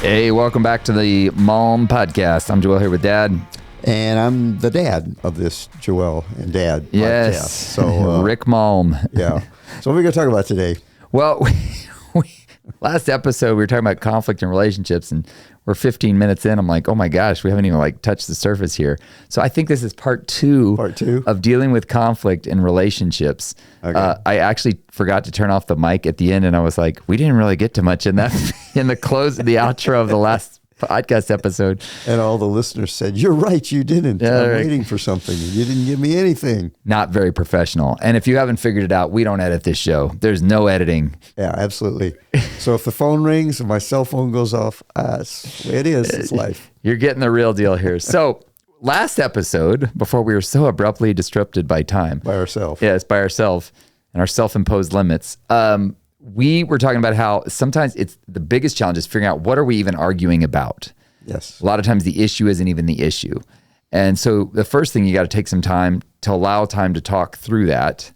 Hey, welcome back to the Malm podcast. I'm Joel here with Dad. And I'm the dad of this Joel and Dad Yes. podcast. So, Rick Malm. Yeah. So what are we going to talk about today? Well, last episode, we were talking about conflict in relationships, and we're 15 minutes in. I'm like, oh my gosh, we haven't even touched the surface here. So I think this is part two of dealing with conflict in relationships. Okay. I actually forgot to turn off the mic at the end, and I was like, we didn't really get to much in that in the close, the outro of the last podcast episode. And all the listeners said, you're right, you didn't. I'm waiting for something. You didn't give me anything. Not very professional. And if you haven't figured it out, we don't edit this show. There's no editing. Yeah, absolutely. So if the phone rings and my cell phone goes off, that's the way it is. It's life. You're getting the real deal here. So last episode, before we were so abruptly disrupted by time. By ourselves. Yes, by ourselves and our self-imposed limits. We were talking about how sometimes it's the biggest challenge is figuring out what are we even arguing about. Yes. A lot of times the issue isn't even the issue. And so the first thing, you got to take some time to allow time to talk through that.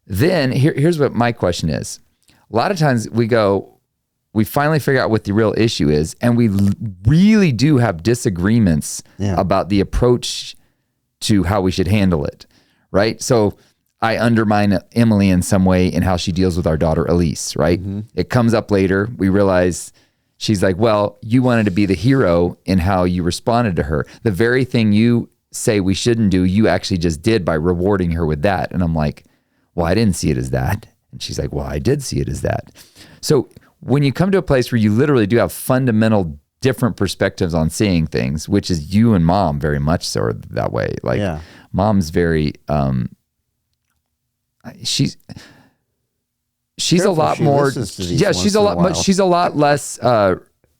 Then here's what my question is. A lot of times we finally figure out what the real issue is, and we really do have disagreements about the approach to how we should handle it, right? So I undermine Emily in some way in how she deals with our daughter, Elise, right? Mm-hmm. It comes up later. We realize she's like, well, you wanted to be the hero in how you responded to her. The very thing you say we shouldn't do, you actually just did by rewarding her with that. And I'm like, well, I didn't see it as that. And she's like, well, I did see it as that. So when you come to a place where you literally do have fundamental different perspectives on seeing things, which is you and Mom very much so are that way. Mom's very... She's a lot more, she's a lot less, I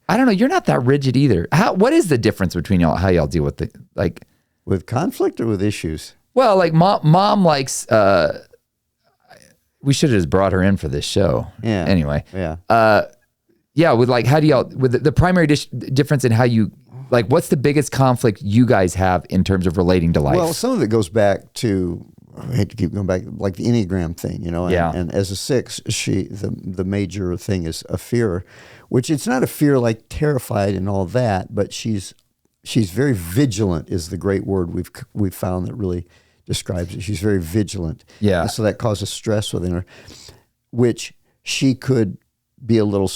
don't know. You're not that rigid either. What is the difference between y'all, how y'all deal with with conflict or with issues? Well, mom likes, we should have just brought her in for this show. Yeah. Anyway. Yeah. With how do y'all, with the primary difference in how you, what's the biggest conflict you guys have in terms of relating to life? Well, some of it goes back to, I hate to keep going back, like the Enneagram thing, and as a 6, the major thing is a fear, which it's not a fear like terrified and all that, but she's very vigilant is the great word we've found that really describes it. She's very vigilant. Yeah. And so that causes stress within her, which she could be a little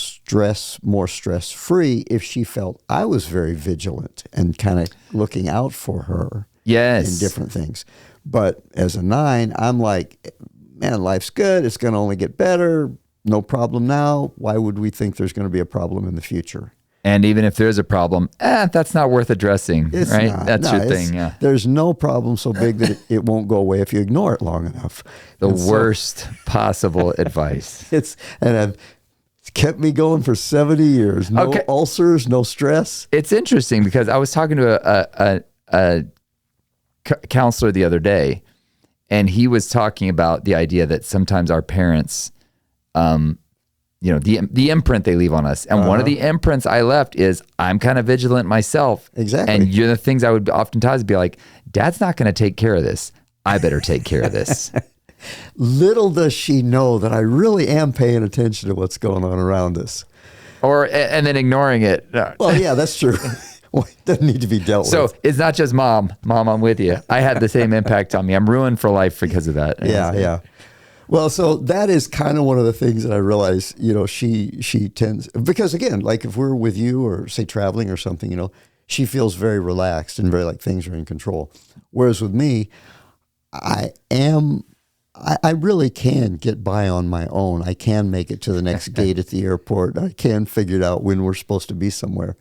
more stress-free if she felt I was very vigilant and kind of looking out for her. Yes. In different things. But as a 9, I'm like, man, life's good. It's going to only get better. No problem now. Why would we think there's going to be a problem in the future? And even if there's a problem, that's not worth addressing, right? That's your thing, yeah. There's no problem so big that it won't go away if you ignore it long enough. The worst possible advice. It's kept me going for 70 years. No ulcers, no stress. It's interesting because I was talking to a counselor the other day, and he was talking about the idea that sometimes our parents, the imprint they leave on us. And one of the imprints I left is I'm kind of vigilant myself. Exactly. And the things I would oftentimes be like, Dad's not going to take care of this. I better take care of this. Little does she know that I really am paying attention to what's going on around us. And then ignoring it. Well, yeah, that's true. Well, it doesn't need to be dealt with. So it's not just Mom, I'm with you. I had the same impact on me. I'm ruined for life because of that. Yeah. Well, so that is kind of one of the things that I realize, she tends, because again, if we're with you or say traveling or something, she feels very relaxed and very things are in control. Whereas with me, I really can get by on my own. I can make it to the next gate at the airport. I can figure it out when we're supposed to be somewhere.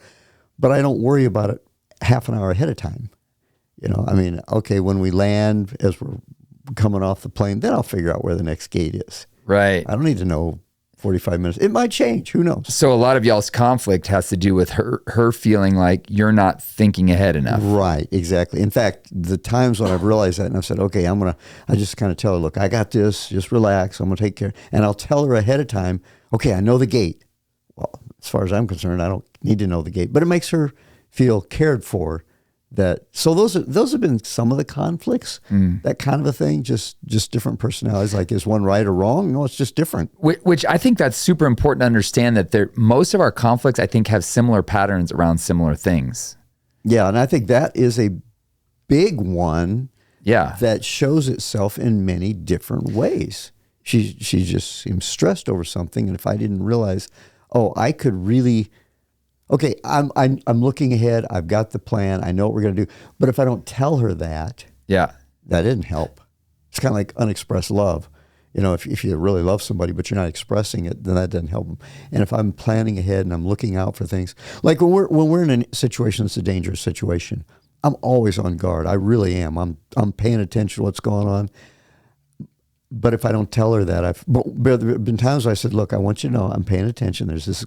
But I don't worry about it half an hour ahead of time. When we land, as we're coming off the plane, then I'll figure out where the next gate is. Right. I don't need to know 45 minutes. It might change. Who knows? So a lot of y'all's conflict has to do with her feeling like you're not thinking ahead enough. Right. Exactly. In fact, the times when I've realized that and I've said, okay, I just kind of tell her, look, I got this. Just relax. I'm going to take care. And I'll tell her ahead of time, okay, I know the gate. Well, as far as I'm concerned, I don't need to know the gate, but it makes her feel cared for So those have been some of the conflicts, that kind of a thing, just different personalities. Like, is one right or wrong? No, it's just different. Which I think that's super important to understand, that most of our conflicts, I think, have similar patterns around similar things. Yeah, and I think that is a big one. Yeah, that shows itself in many different ways. She just seems stressed over something, and if I didn't realize, I could really. Okay, I'm looking ahead. I've got the plan. I know what we're going to do. But if I don't tell her that, that didn't help. It's kind of like unexpressed love. If you really love somebody but you're not expressing it, then that doesn't help them. And if I'm planning ahead and I'm looking out for things, like when we're in a situation that's a dangerous situation, I'm always on guard. I really am. I'm paying attention to what's going on. But if I don't tell her that, but there have been times where I said, "Look, I want you to know I'm paying attention." There's this.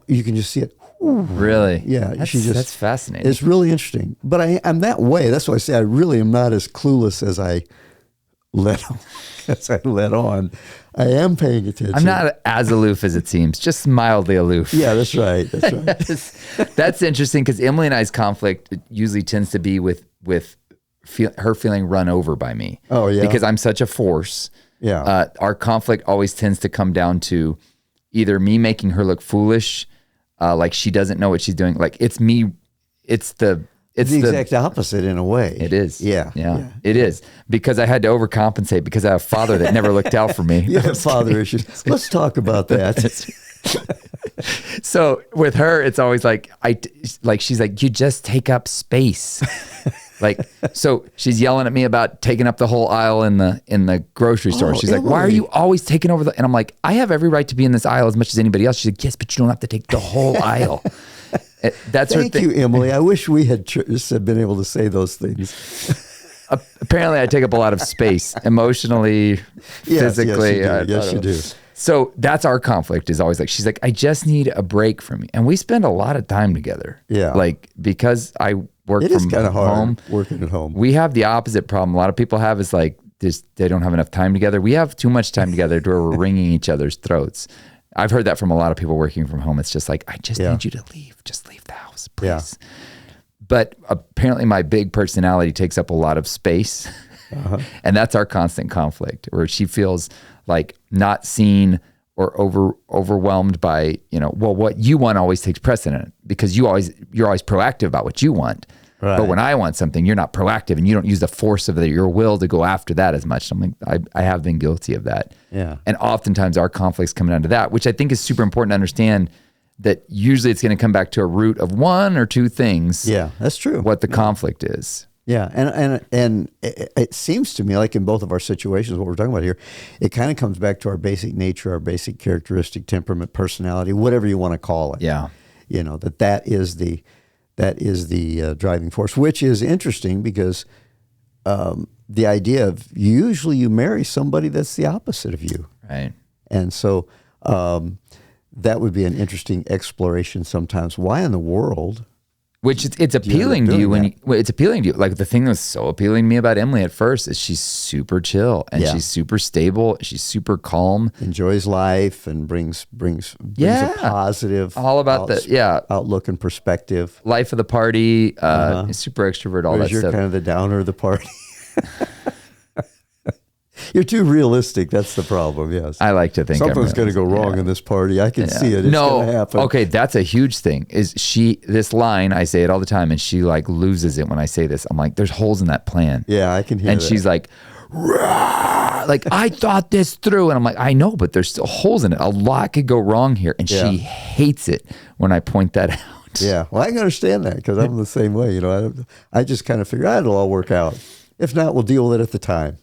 You can just see it. Ooh. Really? Yeah. That's fascinating. It's really interesting. But I'm that way. That's why I say I really am not as clueless as I let on. I am paying attention. I'm not as aloof as it seems, just mildly aloof. Yeah, that's right. That's interesting, because Emily and I's conflict usually tends to be with her feeling run over by me. Oh, yeah. Because I'm such a force. Yeah. Our conflict always tends to come down to either me making her look foolish, like she doesn't know what she's doing. Like it's me. It's the exact opposite in a way. It is. Yeah. It is, because I had to overcompensate because I have a father that never looked out for me. You have father issues. Let's talk about that. So with her, it's always like she's like, you just take up space. So she's yelling at me about taking up the whole aisle in the grocery store. She's like, why are you always taking over and I'm like, I have every right to be in this aisle as much as anybody else. She's like, yes, but you don't have to take the whole aisle. That's Thank you, Emily. I wish we had just been able to say those things. Apparently, I take up a lot of space, emotionally, physically. Yes, you do. So that's our conflict, is always like, she's like, I just need a break from you. And we spend a lot of time together. Yeah. Like, because I work it from is kind of hard home. Working at home. We have the opposite problem. A lot of people have is like, they don't have enough time together. We have too much time together to where we're wringing each other's throats. I've heard that from a lot of people working from home. It's just like, I just need you to leave. Just leave the house, please. Yeah. But apparently my big personality takes up a lot of space. Uh-huh. And that's our constant conflict, where she feels like not seen or overwhelmed by, what you want always takes precedent, because you're always proactive about what you want. Right. But when I want something, you're not proactive and you don't use the force of your will to go after that as much. I'm like, I have been guilty of that. Yeah. And oftentimes our conflicts come down to that, which I think is super important to understand, that usually it's going to come back to a root of one or two things. Yeah, that's true. What the conflict is. Yeah, and it seems to me like in both of our situations, what we're talking about here, it kind of comes back to our basic nature, our basic characteristic, temperament, personality, whatever you want to call it. Yeah. That is the driving force, which is interesting because the idea of usually you marry somebody that's the opposite of you. Right. And so that would be an interesting exploration sometimes. Why in the world? Which it's appealing to you it's appealing to you. Like, the thing that was so appealing to me about Emily at first is she's super chill and she's super stable. She's super calm. Enjoys life and brings a positive all about outlook and perspective. Life of the party, super extrovert, all that you're stuff. You're kind of the downer of the party. You're too realistic. That's the problem. Yes. I like to think something's going to go wrong in this party. I can see it. It's going to happen. Okay. That's a huge thing. This line, I say it all the time, and she like loses it when I say this. I'm like, there's holes in that plan. Yeah, I can hear and that. She's like, I thought this through. And I'm like, I know, but there's still holes in it. A lot could go wrong here. And she hates it when I point that out. Yeah. Well, I can understand that, because I'm the same way. I just kind of figure it'll all work out. If not, we'll deal with it at the time.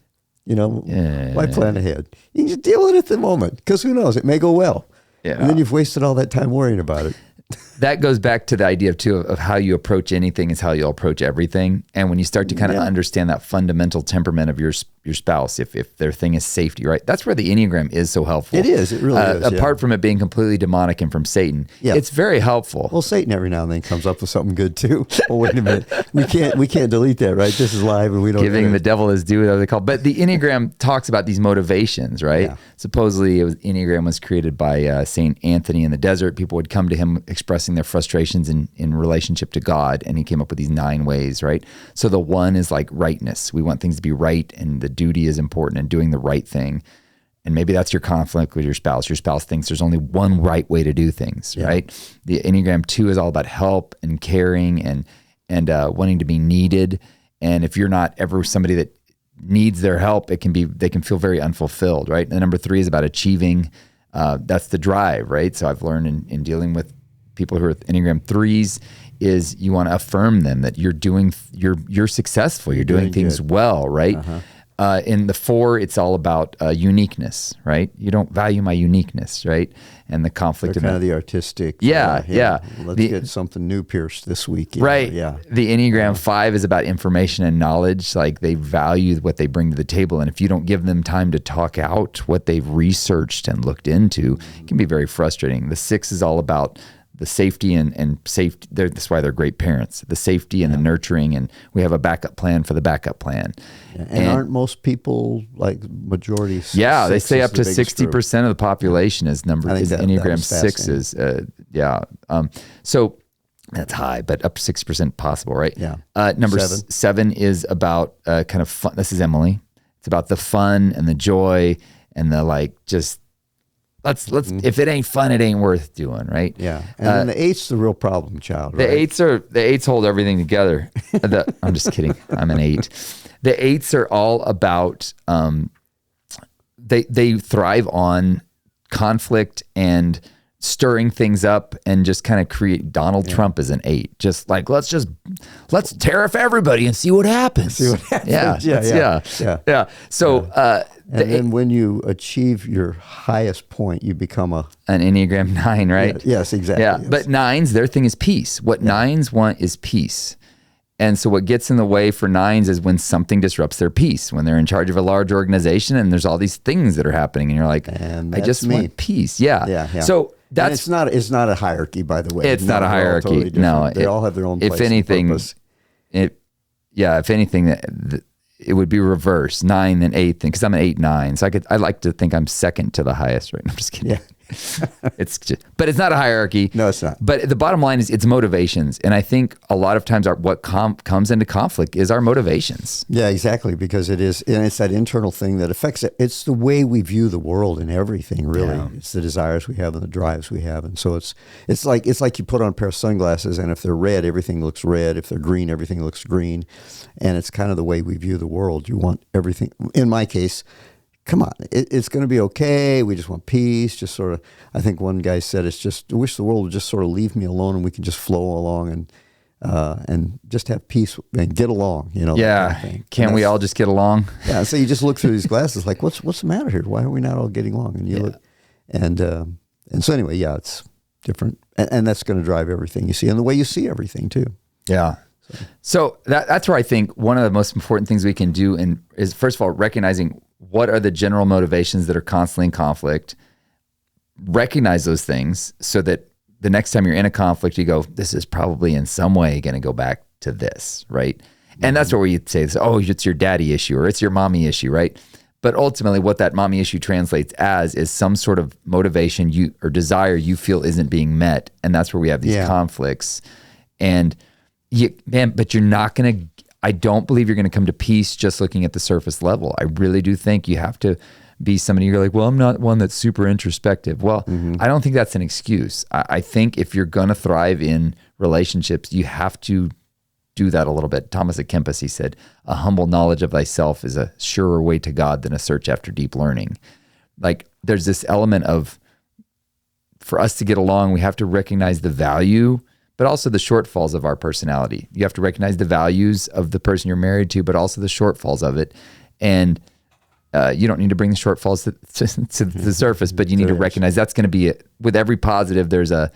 Why plan ahead? You can just deal with it at the moment, because who knows? It may go well. Yeah. And then you've wasted all that time worrying about it. That goes back to the idea of how you approach anything is how you'll approach everything. And when you start to kind of understand that fundamental temperament of your spouse, if their thing is safety, right? That's where the Enneagram is so helpful. It is. It really is. Apart from it being completely demonic and from Satan, it's very helpful. Well, Satan every now and then comes up with something good too. Oh, wait a minute. We can't delete that, right? This is live and we don't. Giving the devil his due, whatever they call it. But the Enneagram talks about these motivations, right? Yeah. Supposedly, Enneagram was created by Saint Anthony in the desert. People would come to him expressing their frustrations in relationship to God, and he came up with these 9 ways, right? So the 1 is like rightness. We want things to be right, and the duty is important, and doing the right thing. And maybe that's your conflict with your spouse. Your spouse thinks there's only one right way to do things, right? The Enneagram 2 is all about help and caring and wanting to be needed. And if you're not ever somebody that needs their help, they can feel very unfulfilled, right? And number 3 is about achieving. That's the drive, right? So I've learned in dealing with people who are Enneagram 3s is you want to affirm them that you're successful, you're doing things well, right? In the 4, it's all about uniqueness, right? You don't value my uniqueness, right? And the conflict. They're kind of the artistic. Yeah. Let's get something new pierced this week. Right. Yeah. The Enneagram 5 is about information and knowledge. Like they value what they bring to the table. And if you don't give them time to talk out what they've researched and looked into, it can be very frustrating. The 6 is all about the safety and safety. That's why they're great parents. The safety and the nurturing, and we have a backup plan for the backup plan. Yeah. And aren't most people like majority? Yeah, they say up to 60% of the population is Enneagram 6s. So that's high, but up to 60% possible, right? Yeah. Number 7 is about kind of fun. This is Emily. It's about the fun and the joy and the just. Let's if it ain't fun, it ain't worth doing, right? Yeah. And then the 8's the real problem child, right? The 8s hold everything together. I'm just kidding. I'm an 8. The 8s are all about they thrive on conflict and stirring things up and just kind of create. Donald Trump is an 8. Just like let's tariff everybody and see what happens. Yeah. So and then when you achieve your highest point, you become an Enneagram 9, right? Yeah, yes, exactly. Yeah, yes. But 9s, their thing is peace. What 9s want is peace. And so what gets in the way for 9s is when something disrupts their peace, when they're in charge of a large organization and there's all these things that are happening and you're like, I just want peace. Yeah. So that's it's not a hierarchy, by the way. It's not a hierarchy. Totally no, they all have their own place. If anything, it would be reverse, 9 then 8, because I'm an 8-9. So I like to think I'm second to the highest, right? I'm just kidding. Yeah. But it's not a hierarchy. No, it's not. But the bottom line is it's motivations. And I think a lot of times what comes into conflict is our motivations. Yeah, exactly. Because it's that internal thing that affects it. It's the way we view the world and everything, really. Yeah. It's the desires we have and the drives we have. And so it's like you put on a pair of sunglasses, and if they're red, everything looks red. If they're green, everything looks green. And it's kind of the way we view the world. You want everything, in my case, come on, it's going to be okay. We just want peace. Just sort of, I think one guy said, I wish the world would just sort of leave me alone and we can just flow along and just have peace and get along, Yeah. Kind of Can't we all just get along? Yeah. So you just look through these glasses like, what's the matter here? Why are we not all getting along? And you look, and so anyway, it's different. And that's going to drive everything you see and the way you see everything too. Yeah. So that's where I think one of the most important things we can do is first of all, recognizing what are the general motivations that are constantly in conflict, recognize those things so that the next time you're in a conflict, you go, this is probably in some way going to go back to this, right? And that's where you say, it's your daddy issue or it's your mommy issue, right? But ultimately what that mommy issue translates as is some sort of motivation or desire you feel isn't being met. And that's where we have these conflicts. And but you're not going to, I don't believe you're going to come to peace just looking at the surface level. I really do think you have to be somebody you're like, well, I'm not one that's super introspective. Well, I don't think that's an excuse. I think if you're going to thrive in relationships, you have to do that a little bit. Thomas à Kempis, he said, a humble knowledge of thyself is a surer way to God than a search after deep learning. Like there's this element of, for us to get along, we have to recognize the value but also the shortfalls of our personality. You have to recognize the values of the person you're married to, but also the shortfalls of it. And you don't need to bring the shortfalls to the surface, but you need to recognize that's going to be it. With every positive, there's a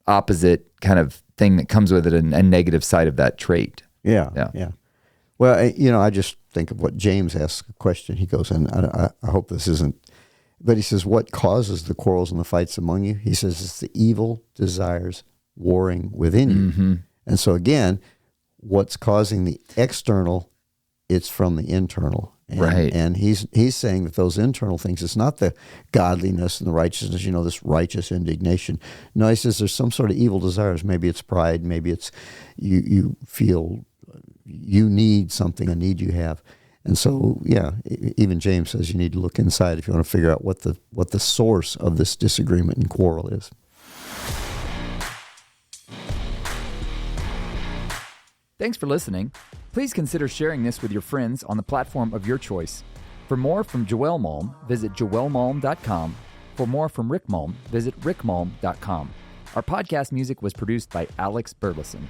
opposite kind of thing that comes with it, a negative side of that trait. Yeah. Well, I just think of what James asks a question. He goes, and I hope this isn't, but he says, what causes the quarrels and the fights among you? He says, it's the evil desires warring within you. Mm-hmm. And so again, what's causing the external, it's from the internal. Right. And he's saying that those internal things, it's not the godliness and the righteousness, this righteous indignation. No, he says there's some sort of evil desires. Maybe it's pride. Maybe it's you feel you need something, a need you have. And so, yeah, even James says you need to look inside if you want to figure out what the source of this disagreement and quarrel is. Thanks for listening. Please consider sharing this with your friends on the platform of your choice. For more from Joel Malm, visit joelmalm.com. For more from Rick Malm, visit rickmalm.com. Our podcast music was produced by Alex Burleson.